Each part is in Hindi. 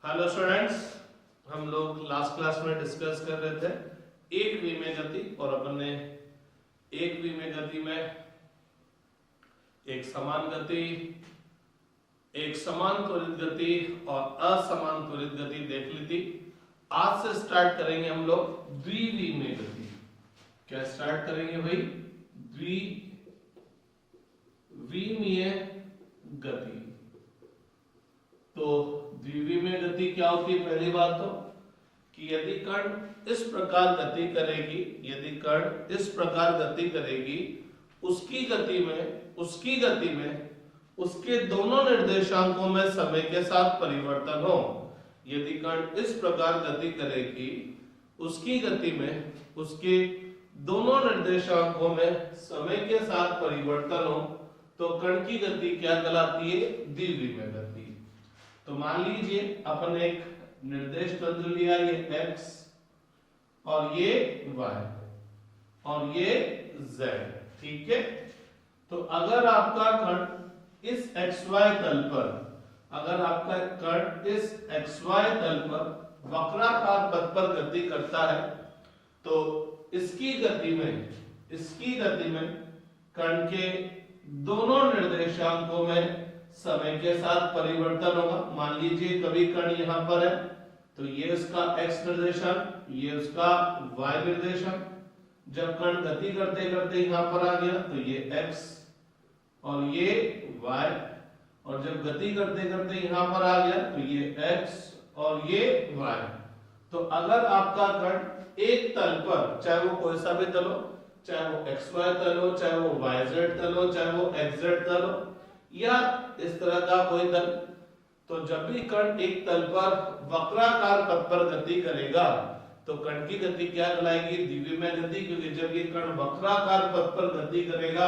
हेलो स्टूडेंट्स, हम लोग लास्ट क्लास में डिस्कस कर रहे थे एक विमीय गति और अपन ने एक विमीय गति में एक समान गति, एक समान त्वरित गति और असमान त्वरित गति देख ली थी। आज से स्टार्ट करेंगे हम लोग द्विविमीय गति। क्या स्टार्ट करेंगे भाई? द्विविमीय गति। तो द्विविमीय गति क्या होती है? पहली बात तो कि यदि कण इस प्रकार गति करेगी, यदि कण इस प्रकार गति करेगी, उसकी गति में उसके दोनों निर्देशांकों में समय के साथ परिवर्तन हो। यदि कण इस प्रकार गति करेगी, उसकी गति में उसके दोनों निर्देशांकों में समय के साथ परिवर्तन हो तो कण की गति क्या कहलाती है? द्विविमीय गति। तो मान लीजिए अपन एक निर्देश तंत्र लिया, ये x और ये y और ये z, ठीक है। तो अगर आपका कण इस xy तल पर, अगर आपका कण इस xy तल पर वक्राकार पथ पर गति करता है तो इसकी गति में कण के दोनों निर्देशांकों में समय के साथ परिवर्तन होगा। मान लीजिए कभी कण यहां पर है तो ये उसका x निर्देशांक, ये उसका y निर्देशांक। जब कण गति करते करते यहां पर आ गया तो ये x और ये y, और जब गति करते करते यहां पर आ गया तो ये x और ये y। तो अगर आपका कण एक तल पर, चाहे वो कोई सा भी तल हो, चाहे वो xy तल हो, चाहे वो yz तल हो, चाहे वो xz तल हो या इस तरह का कोई तल, तो जब भी कण एक तल पर वक्राकार पथ पर गति करेगा तो कण की गति क्या कहलाएगी? द्विविमीय गति। क्योंकि जब ये कण वक्राकार पथ पर गति करेगा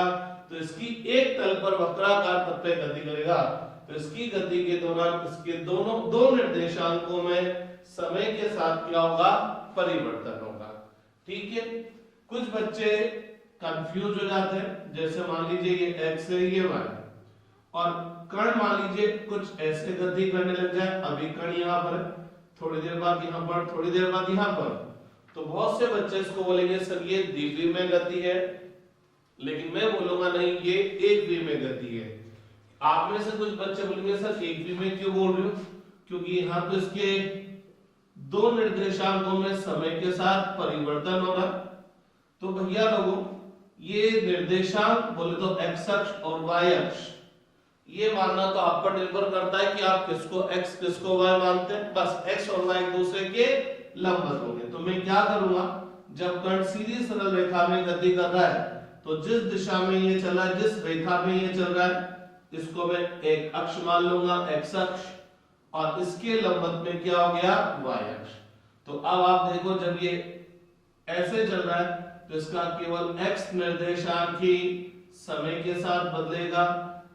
तो इसकी एक तल पर वक्राकार पथ पे गति करेगा तो इसकी गति के दौरान इसके दोनों दो निर्देशांकों में समय के साथ क्या होगा? परिवर्तन होगा, ठीक है। कुछ बच्चे कंफ्यूज हो जाते हैं, जैसे मान लीजिए ये x है, ये y, और कण मान लीजिए कुछ ऐसे गति करने लग जाए। अभी कण यहाँ पर है, थोड़ी देर बाद यहाँ पर, थोड़ी देर बाद यहाँ पर, तो बहुत से बच्चे इसको बोलेंगे सर ये द्विविमीय गति है, लेकिन मैं बोलूंगा नहीं, ये एक विमीय गति है। आप में से कुछ बच्चे बोलेंगे सर एक विमीय क्यों बोल रहे हो? क्योंकि यहाँ तो इसके दो निर्देशांकों में समय के साथ परिवर्तन हो रहा। तो भैया लोगों, ये निर्देशांक बोले तो x अक्ष और y अक्ष, ये मानना तो आप पर निर्भर करता है कि आप किसको x किसको y मानते हैं। बस x और y एक दूसरे के लंबवत होंगे। तो मैं क्या करूंगा, जब कण सीधी सरल रेखा में गति कर रहा है तो जिस दिशा में ये चल रहा है, जिस रेखा में ये चल रहा है, इसको मैं एक अक्ष मान लूंगा, x अक्ष, और इसके लंबवत में क्या हो गया? y अक्ष। तो अब आप देखो, जब ये ऐसे चल रहा है तो इसका केवल x निर्देशांक ही समय के साथ बदलेगा।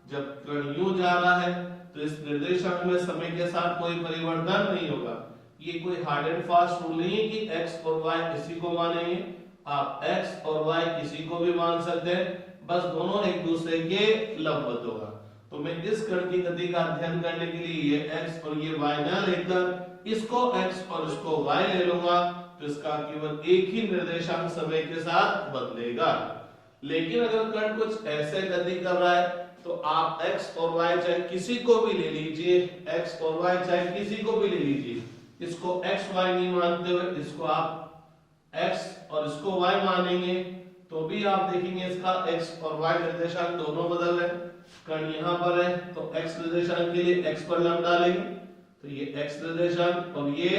जब कण यूं जा रहा है तो इस निर्देशांक में समय के साथ कोई परिवर्तन नहीं होगा। ये कोई हार्ड एंड फास्ट रूल नहीं है कि x और y किसी को मानेंगे। आप x और y किसी को भी मान सकते हैं, बस दोनों एक दूसरे के लंबवत होगा। तो मैं इस कण की गति का अध्ययन करने के लिए ये x और ये y ना लेकर इसको x और इसको y ले लूंगा तो इसका केवल एक ही निर्देशांक समय के साथ बदलेगा। लेकिन अगर कण कुछ ऐसे गति कर रहा है तो आप x और y चाहे किसी को भी ले लीजिए, x और y चाहे किसी को भी ले लीजिए, इसको x y नहीं मानते हुए इसको आप x और इसको y मानेंगे तो भी आप देखेंगे इसका x और y निर्देशांक दोनों बदल रहे हैं। कण यहाँ पर है तो x निर्देशांक के लिए x पर लंब डालेंगे तो ये x निर्देशांक और ये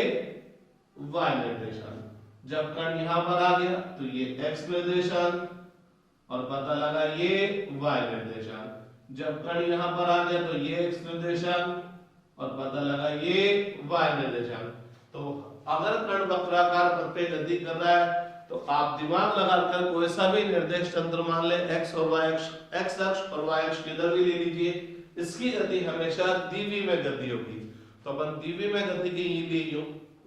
y निर्देशांक। जब कण यहाँ पर आ गया तो ये x निर्देशांक और पता लगा ये y निर्देशांक। जब कण यहाँ पर आ गया तो ये x निर्देशांक और पता लगा ये y निर्देशांक। तो अगर कण वक्राकार पथ पे गति कर रहा है तो आप दिमाग लगाकर कोई सा भी निर्देश तंत्र मान ले, x और y अक्ष, x अक्ष और y अक्ष किधर भी ले लीजिए, इसकी गति हमेशा द्विविमीय गति होगी। तो अपन द्विविमीय गति के लिए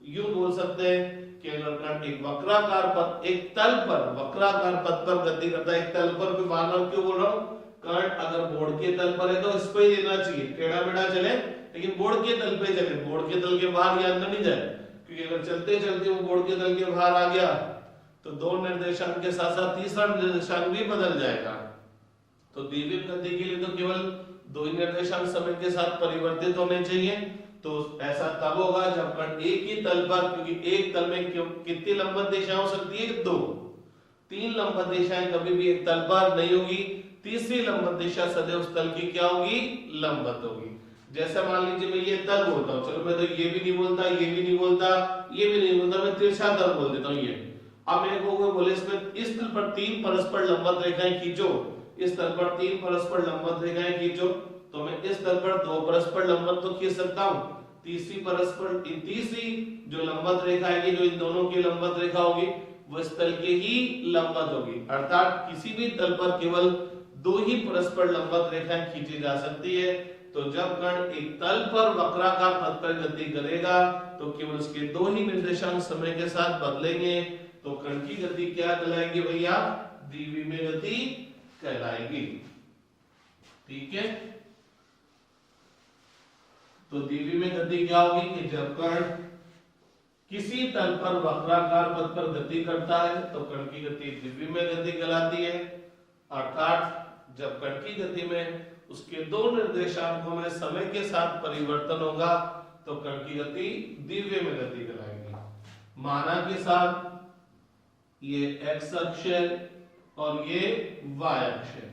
यूं बोल सकते हैं कि अगर कण एक वक्राकार पथ, एक तल पर वक्राकार पथ पर गति करता है, एक तल पर भी बार बार क्यों बोल रहा हूं, कण अगर बोर्ड के तल पर है तो इस पे ही लेना चाहिए, टेढ़ा मेढ़ा चले लेकिन बोर्ड के तल पे चले, बोर्ड के तल के बाहर ये अंदर नहीं जाए, क्योंकि अगर चलते चलते वो बोर्ड के तल के बाहर आ गया तो दो निर्देशांक के साथ साथ तीसरा निर्देशांक भी बदल जाएगा। तो द्विविम गति के लिए तो केवल दो ही निर्देशांक समय के साथ परिवर्तित होने चाहिए। तो ऐसा तब होगा जब कण एक ही तल पर, क्योंकि एक तल में कितनी लंबवत दिशा हो सकती है, दो, तीन लंबवत दिशाएं कभी भी एक तल पर नहीं होगी, तीसरी लंबवत दिशा सदैव उस तल की क्या होगी, लंबवत होगी। जैसे मान लीजिए मैं ये तल बोलता हूँ, चलो मैं तो ये भी नहीं बोलता, ये भी नहीं बोलता, ये भी नहीं बोलता, मैं तिरछा तल बोल देता हूँ ये। अब मेरे को कोई बोले इसमें इस तल पर तीन परस्पर लंबवत रेखाएं खींचो, इस तल पर तीन परस्पर लंबवत रेखाएं खींचो, तो मैं इस तल पर दो परस्पर लंबवत तो खींच सकता हूँ, तीसरी जो लंबवत रेखा आएगी, जो इन दोनों की लंबवत रेखा होगी, वो इस तल के ही लंबवत होगी। अर्थात किसी भी तल पर केवल दो ही परस्पर लंबवत रेखाएं खींची जा सकती है। तो जब कण एक तल पर वक्राकार पथ पर गति करेगा तो केवल उसके दो ही निर्देशांक समय के साथ बदलेंगे, तो कण की गति क्या कहलाएगी भैया, द्विविमीय गति कहलाएगी। ठीक है, तो द्विविमीय गति क्या होगी कि जब कण किसी तल पर वक्राकार पथ पर गति करता है तो कण की गति द्विविमीय गति कहलाती है। अर्थात जब कण की गति में उसके दो निर्देशांकों में समय के साथ परिवर्तन होगा तो कण की गति द्विविमीय गति कहलाएगी। माना के साथ ये x अक्ष है और ये y अक्ष है,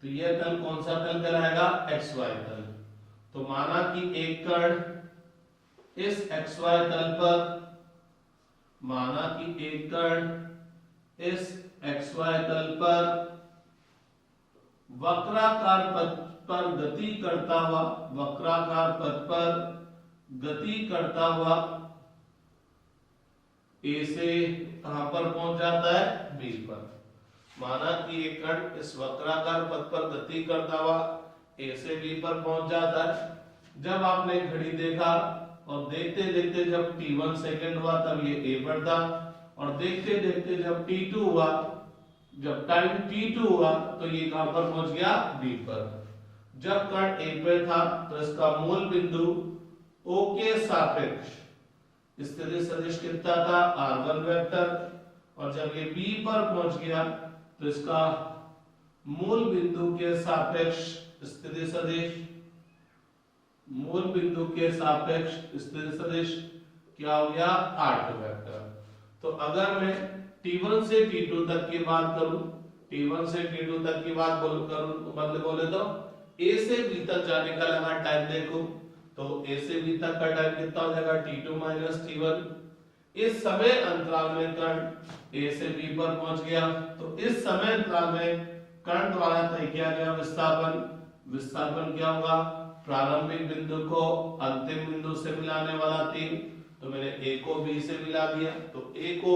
तो ये तल कौन सा तल कहलाएगा, xy तल। तो माना कि एक कण इस xy तल पर, माना कि एक कण इस xy तल पर वक्राकार पथ पर गति करता हुआ, वक्राकार पथ पर गति करता हुआ A से कहां पर पहुंच जाता है, B पर। माना कि एक कण इस वक्राकार पथ पर गति करता हुआ A से B पर पहुंच जाता है। जब आपने घड़ी देखा और देखते देखते जब t1 सेकंड हुआ तब ये A पर था, और देखते देखते जब t2 हुआ, जब टाइम t2 हुआ तो ये कहां पर पहुंच गया, B पर। जब कण A पर था तो इसका मूल बिंदु O के सापेक्ष स्थिति सदिश कितना था, r1 वेक्टर, और जब ये B पर पहुंच गया तो इसका मूल बिंदु के सापेक्ष स्थिति सदिश, मूल बिंदु के सापेक्ष स्थिति सदिश क्या हो गया, r2 वेक्टर। तो अगर मैं t1 से t2 तक की बात करूं, t1 से t2 तक की बात करूं, मतलब बोले तो a से b तक जाने का लगा टाइम देखो, तो a से b तक का टाइम कितना हो जाएगा, t2 माइनस t1। इस समय अंतराल में कण a से b पर पहुंच गया, तो इस समय अंतराल में कण द्वारा तय किया गया विस्थापन, विस्थापन क्या होगा, प्रारंभिक बिंदु को अंतिम बिंदु से मिलाने वाला तीर। तो मैंने a को b से मिला दिया, तो a को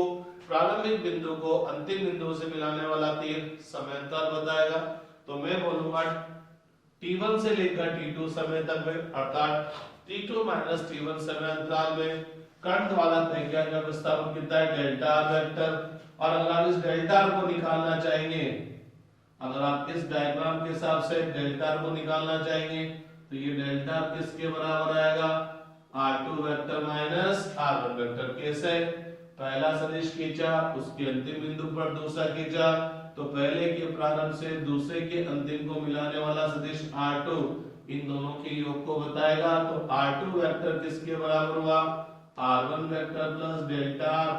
प्रारंभिक बिंदु को अंतिम बिंदु से मिलाने वाला तीर समय अंतर बताएगा। तो मैं बोलूंगा t1 से लेकर t2 समय तक में, अर्थात t2 माइनस t1 समय अंतराल में कण द्वारा तय किया गया विस्थापन कितना है, डेल्टा r वेक्टर। और अगर आप इस डेल्टा r को निकालना चाहेंगे, अगर आप इस डायग्राम के हिसाब से डेल्टा r को निकालना चाहेंगे तो ये डेल्टा r किसके बराबर आएगा, r2 vector minus r1 vector. कैसे, पहला सदिश खींचा, उसके अंतिम बिंदु पर दूसरा खींचा, तो पहले के प्रारंभ से दूसरे के अंतिम को मिलाने वाला सदिश r2 इन दोनों के योग को बताएगा। तो r2 वेक्टर किसके बराबर हुआ, r1 vector plus delta r।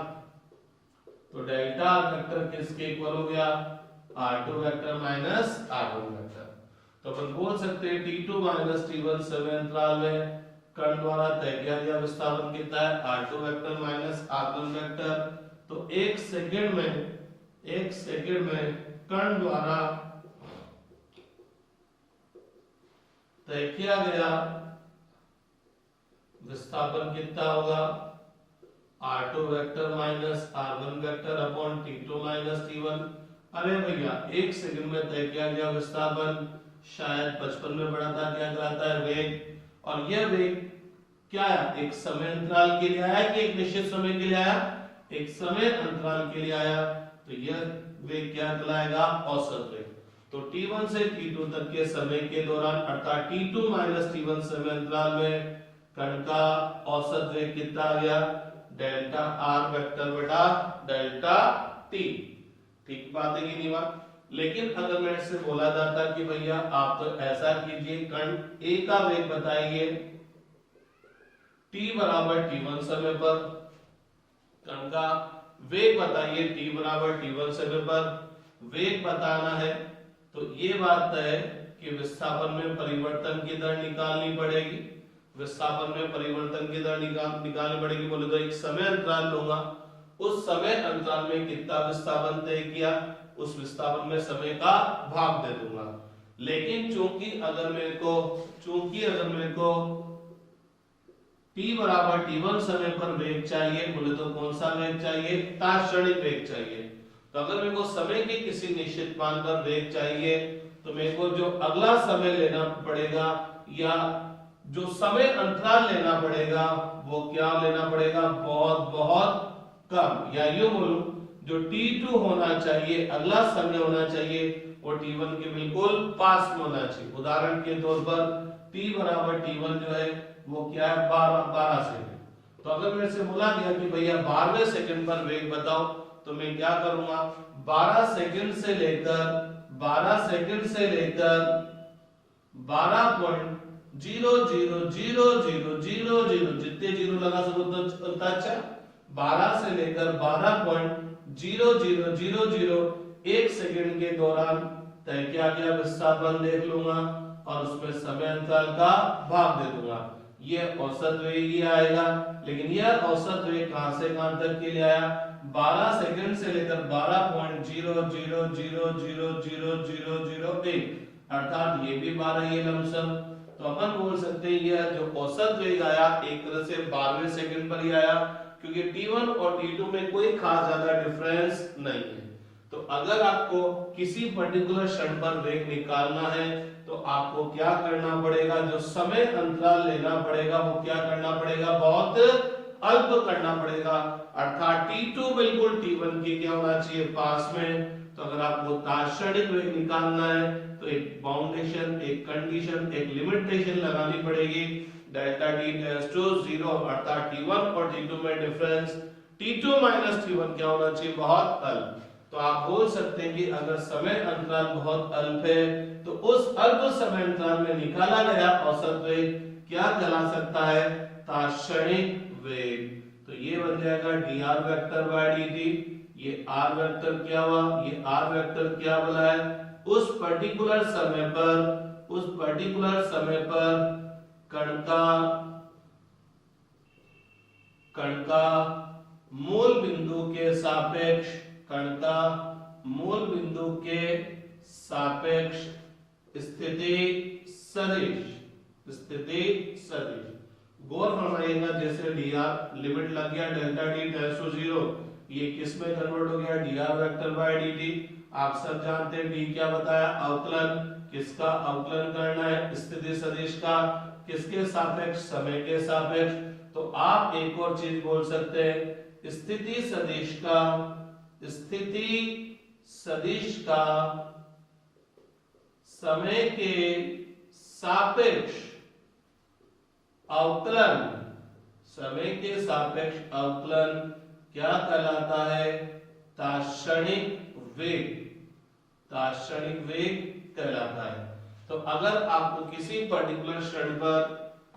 तो डेल्टा r वेक्टर किसके इक्वल हो गया, r2 vector minus r1 vector. तो अपन बोल सकते हैं t2 माइनस t1 समय अंतराल में कण द्वारा तय किया गया विस्थापन कितना है, r2 vector minus r1 vector. तो एक सेकंड में कण द्वारा तय किया गया विस्थापन कितना होगा, r2 vector minus r1 vector upon t2 minus t1। अरे भैया एक सेकंड में तय किया गया विस्थापन शायद 55 में बढ़ा था, क्या कहलाता है, वेग। और यह वेग क्या है, एक समय अंतराल के लिए आया कि एक निश्चित समय के लिए आया, एक समय अंतराल के लिए आया, तो यह वेग क्या कहलाएगा, औसत वेग। तो t1 से t2 तक के समय के दौरान अर्थात t2 माइनस t1 समय अंतराल में कण का औसत वेग कितना आ गया, डेल्टा आर वेक्टर बटा डेल्टा टी। ठीक बात है कि नहीं बात। लेकिन अगर मेरे से बोला जाता कि भैया आप तो ऐसा कीजिए, कण ए का वेग बताइए t बराबर t1 समय पर, कण का वेग बताइए t बराबर t1 समय पर, वेग बताना है, तो ये बात है कि विस्थापन में परिवर्तन की दर निकालनी पड़ेगी। विस्थापन में परिवर्तन की दर निकालनी पड़ेगी। बोले तो एक समय अंतराल लूंगा, उस समय अंतराल में कितना विस्थापन तय किया, उस विस्थापन में समय का भाग दे दूंगा। लेकिन चूंकि अगर मेरे को t बराबर t1 समय पर वेग चाहिए, बोले तो कौन सा वेग चाहिए, तात्क्षणिक वेग चाहिए। तो अगर मेरे को समय के किसी निश्चित मान पर वेग चाहिए तो मेरे को जो अगला समय लेना पड़ेगा या जो समय अंतराल लेना पड़ेगा वो क्या लेना पड़ेगा, बहुत बहुत कम, या यूं बोलूं जो t2 होना चाहिए, अगला समय होना चाहिए, वो t1 के बिल्कुल पास में होना चाहिए। उदाहरण के तौर पर t बराबर t1 जो है वो क्या है, 12 सेकंड। तो अगर मेरे से बोला गया कि भैया 12वें सेकंड पर वेग बताओ, तो मैं क्या करूंगा, 12 सेकंड से लेकर 12.000000 जितने जीरो लगा सको तो अच्छा, 12 से लेकर 12.000001 सेकंड के दौरान तय किया गया विस्थापन देख लूंगा और उसमें समय अंतराल का भाग दे दूंगा। यह औसत वेग ही आएगा। लेकिन यह औसत वेग कहां से कहां तक के लिए आया, 12 सेकंड से लेकर 12.00000001, अर्थात ये भी 12 ये लमसम। तो अपन बोल सकते हैं यह जो औसत वेग आया एक तरह से 12वें सेकंड पर ही आया, क्योंकि t1 और t2 में कोई खास ज्यादा डिफरेंस नहीं है। तो अगर आपको किसी पर्टिकुलर क्षण पर वेग निकालना है तो आपको क्या करना पड़ेगा, जो समय अंतराल लेना पड़ेगा वो क्या करना पड़ेगा, बहुत अल्प करना पड़ेगा। अर्थात t2 बिल्कुल t1 के क्या होना चाहिए, पास में। तो अगर आपको तात्क्षणिक वेग निकालना है तो एक बाउंडेशन, एक कंडीशन, एक लिमिटेशन लगानी पड़ेगी, डेल्टा t टेंड्स टू 0, अर्थात t1 और t2 में डिफरेंस t2 माइनस t1 क्या होना चाहिए, बहुत अल्प। तो आप बोल सकते हैं कि अगर समय अंतराल बहुत अल्प है तो उस अल्प समय अंतराल में निकाला गया औसत वेग क्या कहला सकता है, तात्क्षणिक वेग। तो ये बन जाएगा dr वेक्टर बाय dt। ये r वेक्टर क्या हुआ, ये r वेक्टर क्या बोला है, उस पर्टिकुलर समय पर कण का मूल बिंदु के सापेक्ष, कण का मूल बिंदु के सापेक्ष स्थिति सदिश। गौर फरमाइएगा, जैसे dr लिमिट लग गया डेल्टा t टेंड्स टू 0, ये किस में कन्वर्ट हो गया, dr वेक्टर बाय dt। आप सब जानते हैं d क्या बताया, अवकलन, किसका अवकलन करना है, स्थिति सदिश का, किसके सापेक्ष, समय के सापेक्ष। तो आप एक और चीज बोल सकते हैं, स्थिति सदिश का समय के सापेक्ष अवकलन, समय के सापेक्ष अवकलन क्या कहलाता है, तात्क्षणिक वेग कहलाता है। तो अगर आपको किसी पर्टिकुलर क्षण पर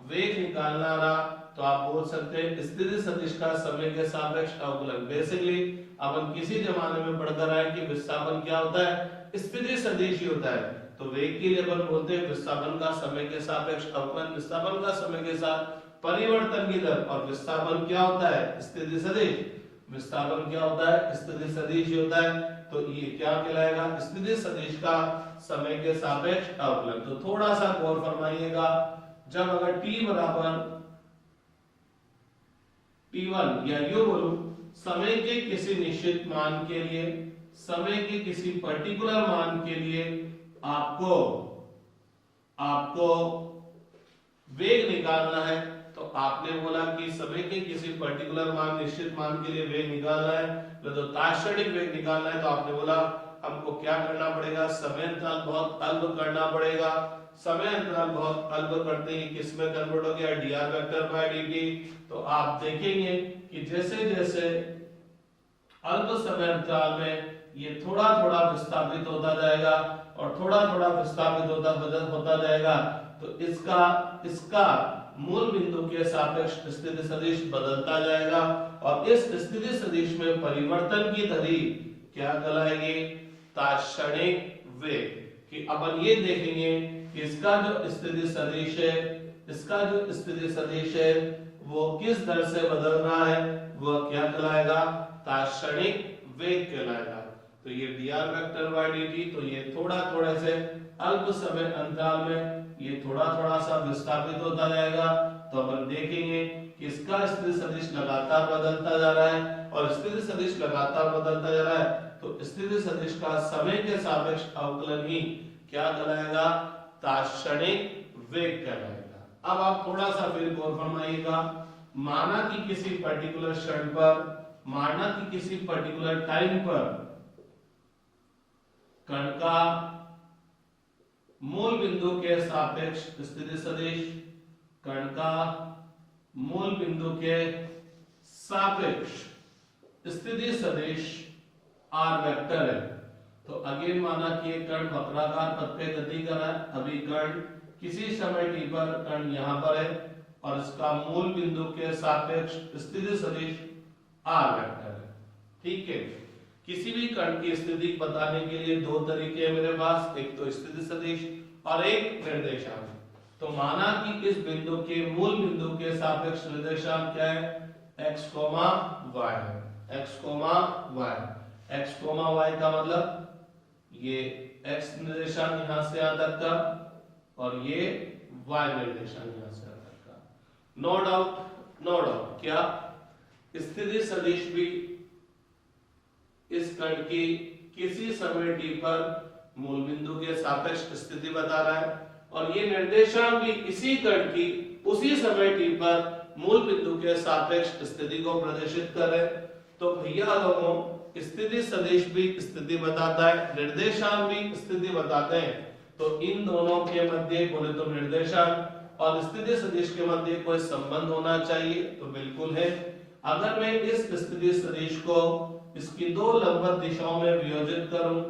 वेग निकालना रहा तो आप बोल सकते हैं स्थिति सदिश का समय के सापेक्ष अवकलन। बेसिकली अपन किसी जमाने में पढ़कर आए कि विस्थापन क्या होता है, स्थिति सदिश ही होता है। तो वेग के लिए अपन बोलते हैं विस्थापन का समय के सापेक्ष अवकलन, विस्थापन का समय के साथ परिवर्तन की दर, और विस्थापन क्या होता है, स्थिति सदिश। विस्थापन क्या होता है, स्थिति सदिश ही होता है। तो ये क्या कहलाएगा, स्थिति सदिश का समय के सापेक्ष अवकलन। तो थोड़ा सा गौर फरमाइएगा, जब अगर t बराबर t1 या यूं बोलूं समय के किसी निश्चित मान के लिए, समय के किसी पर्टिकुलर मान के लिए आपको वेग निकालना है, तो आपने बोला कि समय के किसी पर्टिकुलर मान, निश्चित मान के लिए वेग निकालना है, तो तात्क्षणिक वेग निकालना है, तो आपने बोला हमको क्या करना पड़ेगा, समय अंतराल बहुत अल्प करना पड़ेगा। समय अंतराल बहुत अल्प करते ही किसमें कन्वर्ट हो गया, dr वेक्टर बाय dt। तो आप देखेंगे कि जैसे जैसे अल्प समय अंतराल में ये थोड़ा थोड़ा विस्थापित होता जाएगा और थोड़ा थोड़ा विस्थापित होता जाएगा, तो इसका मूल बिंदु के सापेक्ष स्थिति सदिश बदलता जाएगा और इस स्थिति सदिश में परिवर्तन की धरी क्या कहलाएगी, तात्क्षणिक वेग। कि अपन ये देखेंगे कि इसका जो स्थिति सदिश है वो किस दर से बदल रहा है, वह क्या कहलाएगा, तात्क्षणिक वेग कहलाएगा। तो ये dr वेक्टर बाय dt, तो ये थोड़ा थोड़ा से अल्प समय अंतराल में ये थोड़ा थोड़ा सा विस्थापित होता जाएगा। तो अपन देखेंगे कि इसका स्थिति सदिश लगातार बदलता जा रहा है और स्थिति सदिश लगातार बदलता जा रहा है, तो स्थिति सदिश का समय के सापेक्ष अवकलन ही क्या कहलाएगा, तात्क्षणिक वेग कहलाएगा। अब आप थोड़ा सा फिर गौर फरमाइएगा, माना कि किसी पर्टिकुलर क्षण पर, माना कि किसी पर्टिकुलर टाइम पर कण का मूल बिंदु के सापेक्ष स्थिति सदिश, कण का मूल बिंदु के सापेक्ष स्थिति सदिश r वेक्टर है। तो अगेन माना कि एक कण वक्राकार पथ पे गति कर रहा है, अभी कण किसी समय t पर कण यहां पर है और इसका मूल बिंदु के सापेक्ष स्थिति सदिश r वेक्टर है। ठीक है, किसी भी कण की स्थिति बताने के लिए दो तरीके हैं मेरे पास, एक तो स्थिति सदिश और एक निर्देशांक। तो माना कि इस बिंदु के मूल बिंदु के सापेक्ष निर्देशांक क्या है, x, y है, x, y। x, y का मतलब ये x निर्देशांक यहां से यहां तक का और ये y निर्देशांक यहां से यहां तक का। नो डाउट क्या स्थिति सदिश भी इस कण की किसी समय t पर मूल बिंदु के सापेक्ष स्थिति बता रहा है और ये निर्देशांक भी इसी कण की उसी समय t पर मूल बिंदु के सापेक्ष स्थिति को प्रदर्शित कर रहे हैं। तो भैया लोगों, स्थिति सदिश भी स्थिति बताता है, निर्देशांक भी स्थिति बताते हैं। तो इन दोनों के मध्य बोले तो निर्देशांक और स्थिति सदिश के मध्य कोई संबंध होना चाहिए, तो बिल्कुल है। अगर मैं इस स्थिति सदिश को इसकी दो लंबवत दिशाओं में वियोजित करूं,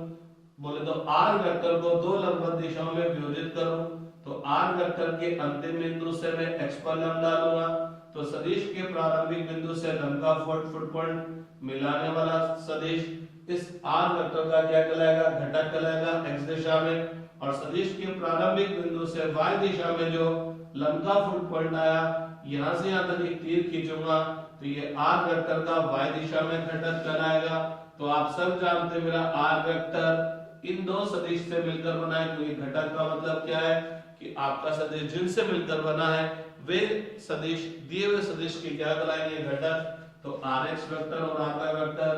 बोले तो r वेक्टर को दो लंबवत दिशाओं में वियोजित करूं, तो r वेक्टर के अंतिम बिंदु से मैं x पर लंब डालूंगा, तो सदिश के प्रारंभिक बिंदु से लंब का फुट पॉइंट मिलाने वाला सदिश इस r वेक्टर का क्या कहलाएगा, घटक कहलाएगा x दिशा में, और सदिश के प्रारंभिक बिंदु से y दिशा में जो लंब का फुट पॉइंट आया, यहां से यहां तक एक तीर खींचूंगा तो ये r वेक्टर का y दिशा में घटक कहलाएगा। तो आप सब जानते हैं मेरा r वेक्टर इन दो सदिश से मिलकर बना है, तो ये घटक का मतलब क्या है कि आपका सदिश जिनसे मिलकर बना है वे सदिश दिए हुए सदिश के क्या कहलाएंगे, घटक। तो rx वेक्टर और ry वेक्टर,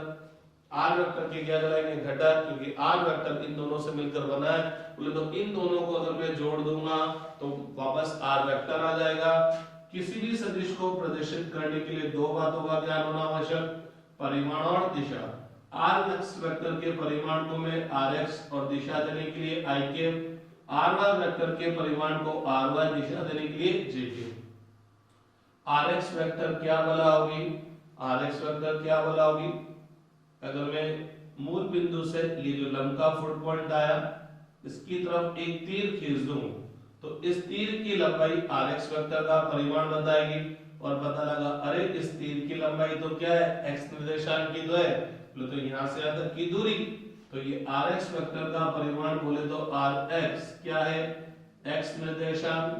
r वेक्टर के क्या कहलाएंगे, घटक, क्योंकि r वेक्टर इन दोनों से मिलकर बना है। बोले तो इन दोनों को अगर मैं जोड़ दूंगा तो वापस r वेक्टर आ जाएगा। किसी भी सदिश को प्रदर्शित करने के लिए दो बातों का ध्यान होना आवश्यक, परिमाण और दिशा। rx वेक्टर के परिमाण को मैं rx और दिशा देने के लिए i के, ry वेक्टर के परिमाण को ry दिशा देने के लिए j के। rx वेक्टर क्या बला होगी, rx वेक्टर क्या बला होगी, अगर मैं मूल बिंदु से ये जो लंब का फुट पॉइंट आया इसकी तरफ एक तीर खींच दूं तो इस तीर की लंबाई rx वेक्टर का परिमाण बताएगी। और पता लगा अरे इस तीर की लंबाई तो क्या है, x निर्देशांक की तो है, तो यहाँ से यहाँ तक की दूरी, तो ये rx वेक्टर का परिमाण बोले तो rx क्या है, x निर्देशांक,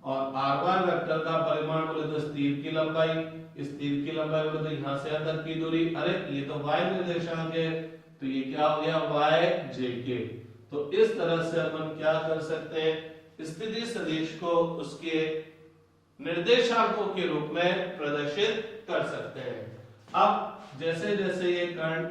और ry वेक्टर का परिमाण बोले तो इस तीर की लंबाई, इस तीर की लंबाई बोले तो यहाँ से यहाँ तक की दूरी, अरे ये तो y निर्देशांक है, तो ये क्या हो गया, y j के। तो इस तरह से अपन क्या कर सकते हैं, स्थिति सदिश को उसके निर्देशांकों के रूप में प्रदर्शित कर सकते हैं। अब जैसे जैसे ये कण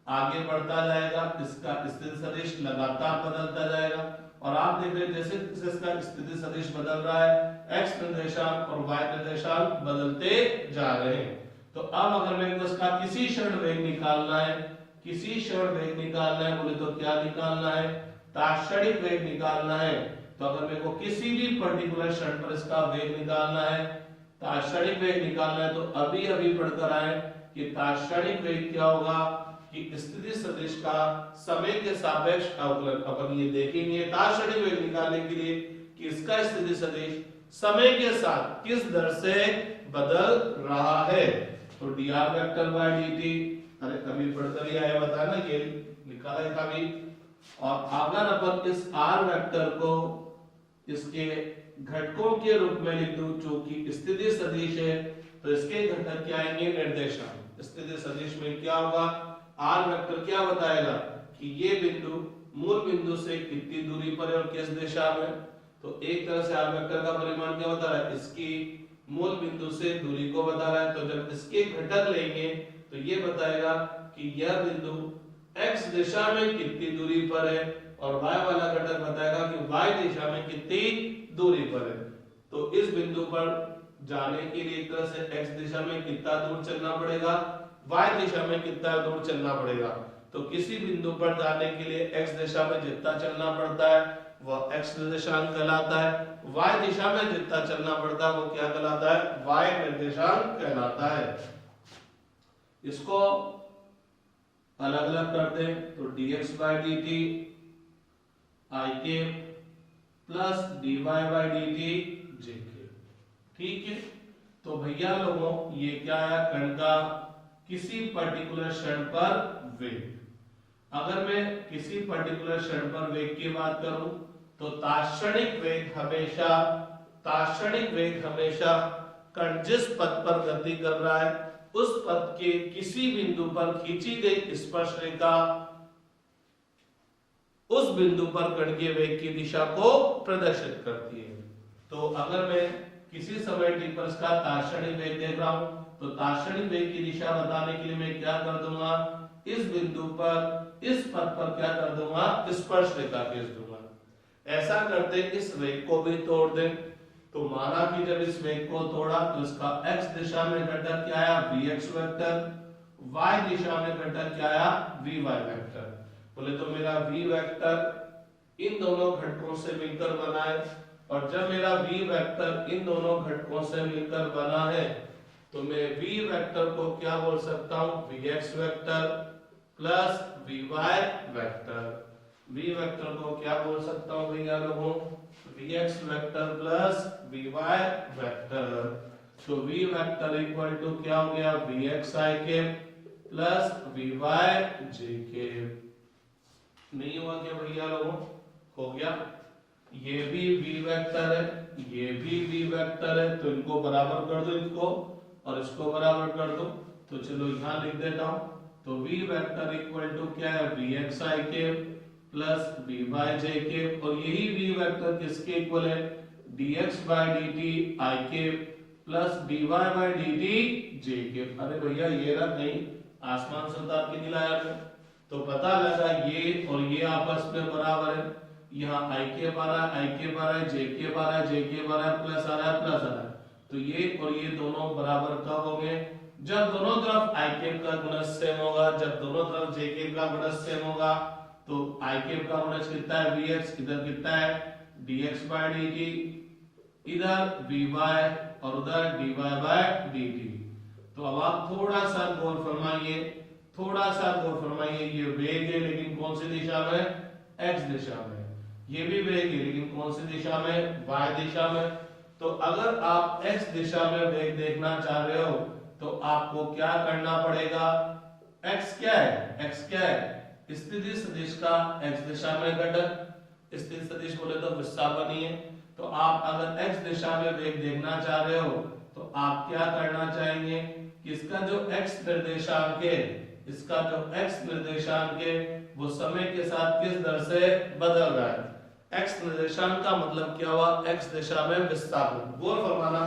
आगे बढ़ता जाएगा इसका स्थिति सदिश लगातार बदलता जाएगा, और आप देख रहे हैं जैसे जैसे इसका स्थिति सदिश बदल रहा है x निर्देशांक और y निर्देशांक बदलते जा रहे हैं। तो अब अगर मेरे को इसका किसी क्षण वेग निकालना है, किसी क्षण वेग निकालना है बोले तो क्या निकालना है, तात्क्षणिक वेग निकालना है। तो अगर मेरे को किसी भी पर्टिकुलर क्षण पर इसका वेग निकालना है, तात्क्षणिक वेग निकालना है, तो अभी अभी पढ़कर आए कि तात्क्षणिक वेग क्या होगा कि स्थिति सदिश का समय के सापेक्ष अवकलन। अपन ये देखेंगे तात्क्षणिक वेग निकालने के लिए कि इसका स्थिति सदिश समय के साथ किस दर से बदल रहा है। तो dr वेक्टर बाय dt, अरे कभी पढ़कर ही आया बता ना, ये निकाला है कभी। और अगर अपन इस r वेक्टर को इसके घटकों के रूप में लिख दूं, चूंकि स्थिति सदिश है तो इसके घटक क्या आएंगे, निर्देशांक। स्थिति सदिश में क्या होगा, r वेक्टर क्या बताएगा कि ये बिंदु मूल बिंदु से कितनी दूरी पर है और किस दिशा में। तो एक तरह से r वेक्टर का परिमाण क्या बता रहा है, इसकी मूल बिंदु से दूरी को बता रहा है। तो जब इसके घटक लेंगे तो ये बताएगा कि यह बिंदु x दिशा में कितनी दूरी पर है, और y वाला घटक बताएगा कि y दिशा में कितनी दूरी पर है। तो इस बिंदु पर जाने के लिए एक तरह से x दिशा में कितना दूर चलना पड़ेगा, y दिशा में कितना दूर चलना पड़ेगा। तो किसी बिंदु पर जाने के लिए x दिशा में जितना चलना पड़ता है वह x निर्देशांक कहलाता है, y दिशा में जितना चलना पड़ता है वो क्या कहलाता है, y निर्देशांक कहलाता है। इसको अलग अलग कर दें तो dx by dt ik plus dy by dt jk। ठीक है, तो भैया लोगों ये क्या है, कण का किसी पर्टिकुलर क्षण पर वेग। अगर मैं किसी पर्टिकुलर क्षण पर वेग की बात करूं तो तात्क्षणिक वेग हमेशा कण जिस पथ पर गति कर रहा है उस पथ के किसी बिंदु पर खींची गई स्पर्श रेखा उस बिंदु पर कण के वेग की दिशा को प्रदर्शित करती है। तो अगर मैं किसी समय t पर इसका तात्क्षणिक वेग देख रहा हूं तो तात्क्षणिक वेग की दिशा बताने के लिए मैं क्या कर दूंगा, इस बिंदु पर इस पथ पर क्या कर दूंगा, स्पर्श रेखा खींच दूंगा। ऐसा करते इस वेग को भी तोड़ दें। तो माना कि जब इस वेग को तोड़ा तो इसका x दिशा में घटक क्या आया, vx वेक्टर, y दिशा में घटक क्या आया, vy वेक्टर। बोले तो मेरा v वेक्टर इन दोनों घटकों से मिलकर बना है, और जब मेरा v वेक्टर इन दोनों घटकों से मिलकर बना है तो मैं v वेक्टर को क्या बोल सकता हूं, vx vector plus vy vector. v vector को क्या बोल सकता हूं भैया लोगों, vx vector plus vy vector. तो v वेक्टर इक्वल टू क्या हो गया, vx ik plus vy jk। नहीं हुआ क्या भैया लोगों, हो गया। ये भी v वेक्टर है, ये भी v वेक्टर है, तो इनको बराबर कर दो, इसको और इसको बराबर कर दो। तो चलो यहां लिख देता हूं। तो v वेक्टर इक्वल टू क्या है, vx ik plus vy jk, और यही v वेक्टर किसके इक्वल है, dx by dt ik plus dy by dt jk। अरे भैया ये रहा, नहीं आसमान से उतार के दिलाया मैं, तो पता लगा ये और ये आपस में बराबर है। यहाँ ik आ रहा है, ik आ रहा है, jk आ रहा है, jk आ रहा है, प्लस आ रहा है, प्लस आ रहा है। तो ये और ये दोनों बराबर कब होंगे, जब दोनों तरफ ik का गुणज सेम होगा, जब दोनों तरफ jk का गुणज सेम होगा। तो ik का गुणज कितना है, vx, इधर कितना है dx by dt, इधर vy और उधर dy by dt। तो अब आप थोड़ा सा गौर फरमाइए, थोड़ा सा गौर फरमाइए, ये वेग है लेकिन कौन सी दिशा में, x दिशा में। ये भी वेग है लेकिन कौन सी दिशा में, y दिशा में। तो अगर आप x दिशा में वेग देखना चाह रहे हो तो आपको क्या करना पड़ेगा, x क्या है, x क्या है, स्थिति सदिश का x दिशा में घटक। स्थिति सदिश बोले तो विस्थापन ही है। तो आप अगर x दिशा में वेग देखना चाह रहे हो तो आप क्या करना चाहेंगे कि इसका जो x निर्देशांक है, इसका जो x निर्देशांक है वो समय के साथ किस दर से बदल रहा है। x निर्देशांक का मतलब क्या हुआ, x दिशा में विस्थापन। गौर फरमाना,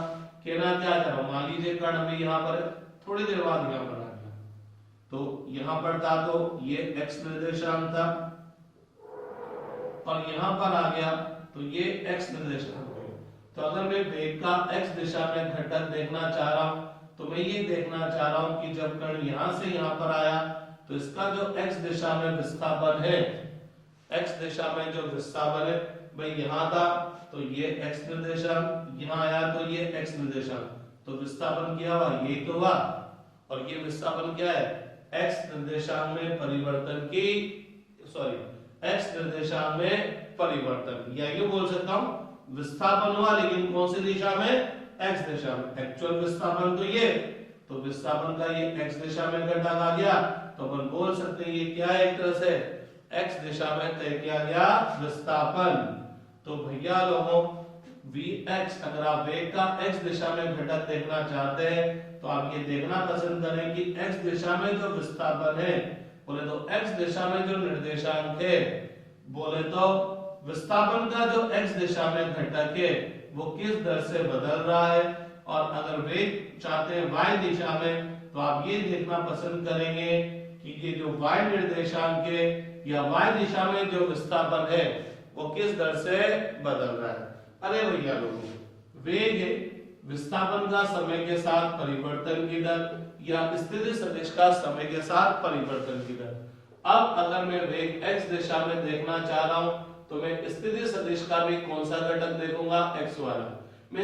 कहना क्या चाह रहा हूं, मान लीजिए कण अभी यहाँ पर थोड़ी देर बाद यहाँ पर आ गया, तो यहाँ पर था तो ये x निर्देशांक था, और यहाँ पर आ गया तो ये x निर्देशांक है। तो अगर मैं वेग का x दिशा में घटक देखना चाह रहा हूं तो मैं ये देखना चाह रहा हूं कि जब कण यहां से यहां पर आया तो इसका जो x दिशा में विस्थापन है, x दिशा में जो विस्थापन है भाई यहाँ था तो ये x निर्देशांक, यहाँ आया तो ये x निर्देशांक, तो विस्थापन क्या हुआ, ये तो हुआ। और ये विस्थापन क्या है, x निर्देशांक में परिवर्तन की x निर्देशांक में परिवर्तन, या यूं बोल सकता हूं विस्थापन हुआ लेकिन कौन सी दिशा में, x दिशा में। एक्चुअल विस्थापन तो ये, तो विस्थापन का ये x दिशा में घटक आ गया, तो अपन बोल सकते हैं ये क्या है, एक तरह से x दिशा में तय किया गया विस्थापन। तो भैया लोगों Vx, अगर आप वेग का x दिशा में घटक देखना चाहते हैं तो आप ये देखना पसंद करें कि x दिशा में जो विस्थापन है, बोले तो x दिशा में जो निर्देशांक है, बोले तो विस्थापन का जो x दिशा में घटक है वो किस दर से बदल रहा है। और अगर वेग चाहते हैं y दिशा में तो आप ये देखना पसंद करेंगे कि ये जो y निर्देशांक है या y दिशा में जो विस्थापन है वो किस दर से बदल रहा है। अरे भैया लोगों, वेग है विस्थापन का समय के साथ परिवर्तन की दर या स्थिति सदिश का समय के साथ परिवर्तन की दर। अब अगर मैं वेग x दिशा में देखना चाह रहा हूं तो मैं स्थिति सदिश का भी कौन सा घटक देखूंगा, x वाला।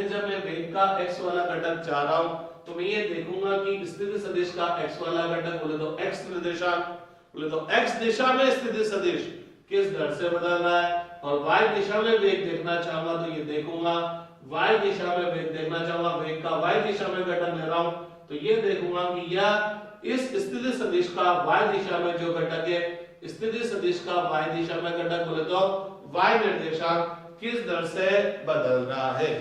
जब मैं वेग का x वाला घटक चाह रहा हूं तो मैं ये देखूंगा कि स्थिति सदिश का x वाला घटक, बोले तो x निर्देशांक, बोले तो x दिशा में स्थिति सदिश किस दर से बदल रहा है। और y दिशा में वेग देखना चाहूंगा तो ये देखूंगा y दिशा में वेग देखना चाहूंगा, वेग का y दिशा में घटक ले रहा हूं तो ये देखूंगा कि यह इस स्थिति सदिश का y दिशा में जो घटक है, स्थिति सदिश का y दिशा में घटक, बोले तो y निर्देशांक किस दर से बदल रहा है।